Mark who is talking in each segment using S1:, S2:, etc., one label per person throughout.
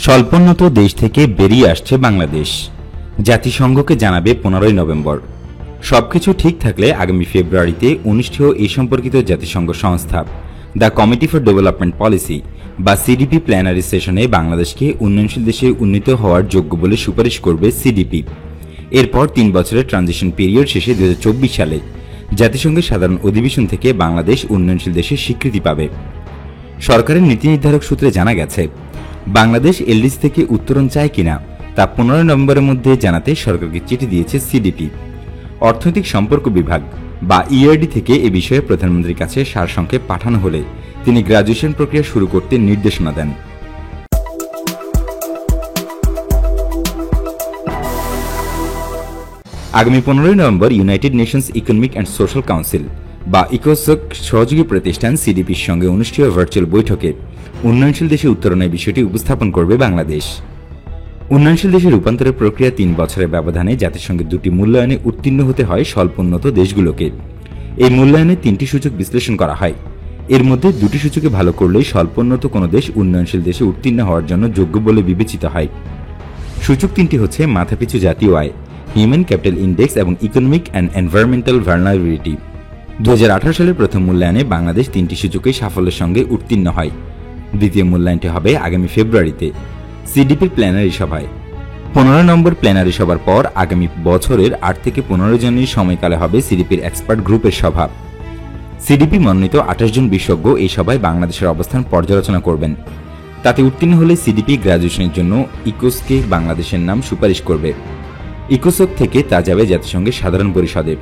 S1: স্বল্পোন্নত দেশ থেকে বেরিয়ে আসছে বাংলাদেশ। জাতিসংঘকে জানাবে 15 নভেম্বর। সবকিছু ঠিক থাকলে আগামী ফেব্রুয়ারিতে অনুষ্ঠেয় এই সম্পর্কিত জাতিসংঘ সংস্থা the committee for development policy বা সিডিপি প্ল্যানারি সেশনে বাংলাদেশকে উন্নয়নশীল দেশে উন্নীত হওয়ার যোগ্য বলে সুপারিশ করবে সিডিপি। এরপর 3 বছরের ট্রানজিশন পিরিয়ড শেষে 2024 সালে জাতিসংঘের সাধারণ অধিবেশন থেকে বাংলাদেশ উন্নয়নশীল দেশের স্বীকৃতি পাবে। সরকারের নীতি নির্ধারক সূত্রে জানা গেছে, বাংলাদেশ এলডিসি থেকে উত্তরণ চায় কিনা তা 15 নভেম্বরের মধ্যে জানাতে সরকারকে চিঠি দিয়েছে সিডিপি। অর্থনৈতিক সম্পর্ক বিভাগ বা ইআরডি থেকে এ বিষয়ে প্রধানমন্ত্রীর কাছে সারসংক্ষেপ পাঠানো হলে তিনি গ্রাজুয়েশন প্রক্রিয়া শুরু করতে নির্দেশনা দেন। আগামী 15 November United Nations economic and social council বা ইকোসোক সহযোগী প্রতিষ্ঠান সিডিপির সঙ্গে অনুষ্ঠিত ভার্চুয়াল বৈঠকে উন্নয়নশীল দেশে উত্তরণের বিষয়টি উপস্থাপন করবে বাংলাদেশ। উন্নয়নশীল দেশে রূপান্তরের প্রক্রিয়া 3 বছরের ব্যবধানে জাতিসংঘের 2টি মূল্যায়নে উত্তীর্ণ হতে হয় স্বল্পোন্নত দেশগুলোকে। এই মূল্যায়নে 3টি সূচক বিশ্লেষণ করা হয়। এর মধ্যে 2টি সূচকে ভালো করলেই স্বল্পোন্নত কোনো দেশ উন্নয়নশীল দেশে উত্তীর্ণ হওয়ার জন্য যোগ্য বলে বিবেচিত হয়। সূচক 3টি হচ্ছে মাথাপিছু জাতীয় আয়, হিউম্যান ক্যাপিটাল ইন্ডেক্স এবং ইকোনমিক অ্যান্ড এনভায়রনমেন্টাল ভালনারেবিলিটি। 2018 সালের প্রথম মূল্যায়নে বাংলাদেশ 3টি সূচকেই সাফল্যের সঙ্গে উত্তীর্ণ হয়। দ্বিতীয় মূল্যায়নটি হবে আগামী ফেব্রুয়ারিতে সিডিপির প্ল্যানারি সভায়। 15 নম্বর প্ল্যানারি সভার পর আগামী বছরের 8 থেকে 15 জানুয়ারি সময়কালে হবে সিডিপির এক্সপার্ট গ্রুপের সভা। সিডিপি মনোনীত 28 জন বিশেষজ্ঞ এই সভায় বাংলাদেশের অবস্থান পর্যালোচনা করবেন। তাতে উত্তীর্ণ হলে সিডিপি গ্রাজুয়েশনের জন্য ইকোসকে বাংলাদেশের নাম সুপারিশ করবে। ইকোসক থেকে তা যাবে জাতিসংঘের সাধারণ পরিষদে।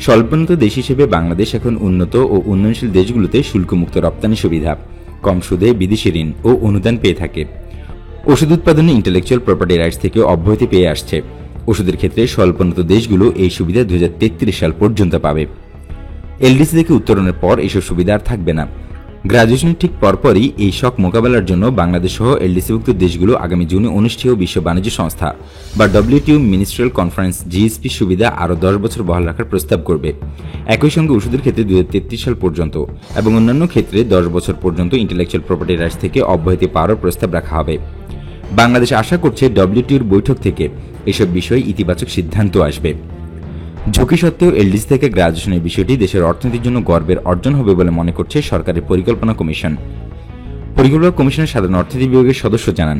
S1: স্বল্পোন্নত দেশ হিসেবে বাংলাদেশ এখন উন্নত ও উন্নয়নশীল দেশগুলোতে শুল্কমুক্ত রপ্তানি সুবিধা, কম সুদে বিদেশি ঋণ ও অনুদান পেয়ে থাকে। ওষুধ উৎপাদনে ইন্টেলেকচুয়াল প্রপার্টি রাইটস থেকে অব্যাহতি পেয়ে আসছে। ওষুধের ক্ষেত্রে স্বল্পোন্নত দেশগুলো এই সুবিধা 2033 সাল পর্যন্ত পাবে। এলডিসি থেকে উত্তরণের পর এসব সুবিধা আর থাকবে না। গ্রাজুয়েশনের ঠিক পরপরই এই শক মোকাবেলার জন্য বাংলাদেশ সহ এলডিসিভুক্ত দেশগুলো আগামী জুনে অনুষ্ঠেয় বিশ্ব বাণিজ্য সংস্থা বা ডব্লিউটিও মিনিস্ট্রিয়াল কনফারেন্স জিএসপি সুবিধা আরও 10 বছর বহাল রাখার প্রস্তাব করবে। একই সঙ্গে ওষুধের ক্ষেত্রে 2033 সাল পর্যন্ত এবং অন্যান্য ক্ষেত্রে 10 বছর পর্যন্ত ইন্টেলেকচুয়াল প্রপার্টি রাইটস থেকে অব্যাহতি পাওয়ার প্রস্তাব রাখা হবে। বাংলাদেশ আশা করছে ডব্লিউটিওর বৈঠক থেকে এসব বিষয়ে ইতিবাচক সিদ্ধান্ত আসবে। ঝুঁকি সত্ত্বেও এলডিসি থেকে গ্রাজুয়েশনের বিষয়টি দেশের অর্থনীতির জন্য গর্বের অর্জন হবে বলে মনে করছে সরকারের পরিকল্পনা কমিশন। পরিকল্পনা কমিশনের সাধারণ অর্থনীতি বিভাগের সদস্য জানান,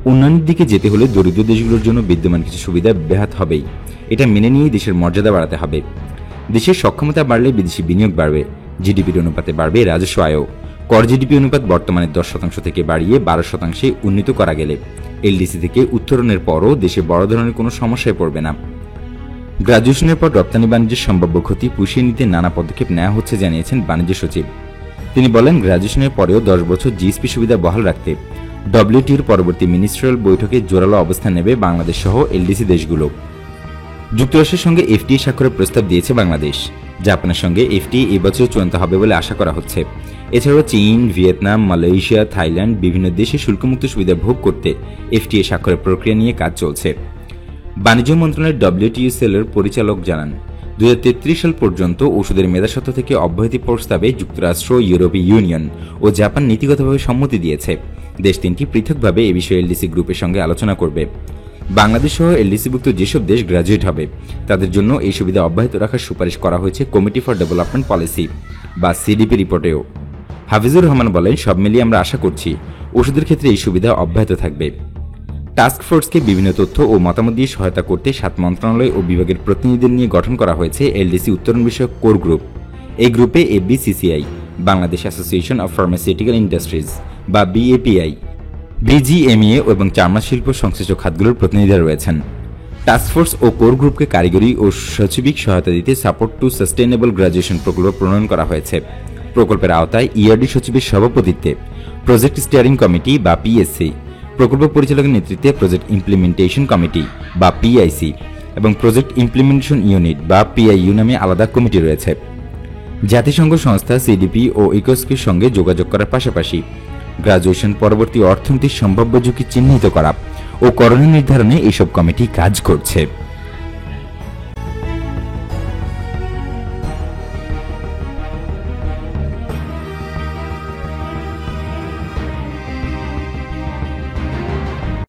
S1: উন্নয়নের দিকে যেতে হলে দরিদ্র দেশগুলোর জন্য বিদ্যমান কিছু সুবিধা ব্যাহত হবেই। এটা মেনে নিয়েই দেশের মর্যাদা বাড়াতে হবে। দেশের সক্ষমতা বাড়লে বিদেশি বিনিয়োগ বাড়বে, জিডিপির অনুপাতে বাড়বে রাজস্ব আয়ও। কর জিডিপি অনুপাত বর্তমানে 10% থেকে বাড়িয়ে 12% উন্নীত করা গেলে এলডিসি থেকে উত্তরণের পরও দেশে বড় ধরনের কোনো সমস্যায় পড়বে না। গ্রাজুয়েশনের পর রপ্তানি বাণিজ্যের সম্ভাব্য ক্ষতি পুষিয়ে নিতে নানা পদক্ষেপ নেওয়া হচ্ছে জানিয়েছেন বাণিজ্য সচিব। তিনি বলেন, গ্রাজুয়েশনের পরেও 10 বছর জিএসপি সুবিধা বহাল রাখতে ডব্লিউটিওর পরবর্তী মিনিস্ট্রিয়াল বৈঠকে জোরালো অবস্থান নেবে বাংলাদেশ সহ এলডিসি দেশগুলো। যুক্তরাষ্ট্রের সঙ্গে এফটিএ স্বাক্ষরের প্রস্তাব দিয়েছে বাংলাদেশ। জাপানের সঙ্গে এফটিএ এই বছর চূড়ান্ত হবে বলে আশা করা হচ্ছে। এছাড়াও চীন, ভিয়েতনাম, মালয়েশিয়া, থাইল্যান্ড বিভিন্ন দেশে শুল্কমুক্ত সুবিধা ভোগ করতে এফটিএ স্বাক্ষরের প্রক্রিয়া নিয়ে কাজ চলছে। বাণিজ্য মন্ত্রণালয়ের ডব্লিউটিও সেলের পরিচালক জানান, 2033 সাল পর্যন্ত ওষুধের মেধাস্বত্ব থেকে অব্যাহতি প্রস্তাবে যুক্তরাষ্ট্র, ইউরোপীয় ইউনিয়ন ও জাপান নীতিগতভাবে সম্মতি দিয়েছে। দেশ 3টি পৃথকভাবে এ বিষয়ে এলডিসি গ্রুপের সঙ্গে আলোচনা করবে। বাংলাদেশ সহ এলডিসিভুক্ত যেসব দেশ গ্রাজুয়েট হবে তাদের জন্য এই সুবিধা অব্যাহত রাখার সুপারিশ করা হয়েছে কমিটি ফর ডেভেলপমেন্ট পলিসি বা সিডিপি রিপোর্টেও। হাফিজুর রহমান বলেন, সব মিলিয়ে আমরা আশা করছি ওষুধের ক্ষেত্রে এই সুবিধা অব্যাহত থাকবে। টাস্ক ফোর্সকে বিভিন্ন তথ্য ও মতামত দিয়ে সহায়তা করতে 7 মন্ত্রণালয় ও বিভাগের প্রতিনিধিদের নিয়ে গঠন করা হয়েছে এলডিসি উত্তরণ বিষয়ক কোর গ্রুপ। এই গ্রুপে FBCCI, Bangladesh association of pharmaceutical industries বা বিএপিআই, বিজিএমইএ এবং চামড়া শিল্প সংশ্লিষ্ট খাতগুলোর প্রতিনিধিরা রয়েছেন। টাস্কফোর্স ও কোর গ্রুপকে কারিগরি ও সচিবিক সহায়তা দিতে সাপোর্ট টু সাস্টেইনেবল গ্রাজুয়েশন প্রকল্প প্রণয়ন করা হয়েছে। প্রকল্পের আওতায় ইআরডি সচিবের সভাপতিত্বে প্রজেক্ট স্টিয়ারিং কমিটি বা পিএসসি, প্রকল্প পরিচালকের নেতৃত্বে প্রজেক্ট ইমপ্লিমেন্টেশন কমিটি বা পিআইসি এবং প্রজেক্ট ইমপ্লিমেন্টেশন ইউনিট বা পিআইইউ নামে আলাদা কমিটি রয়েছে। জাতিসংঘ সংস্থা সিডিপি ও ইকোসকের সঙ্গে যোগাযোগ করার পাশাপাশি গ্রাজুয়েশন পরবর্তী অর্থনৈতিক সম্ভাব্য ঝুঁকি চিহ্নিত করা ও করণীয় নির্ধারণে এসব কমিটি কাজ করছে।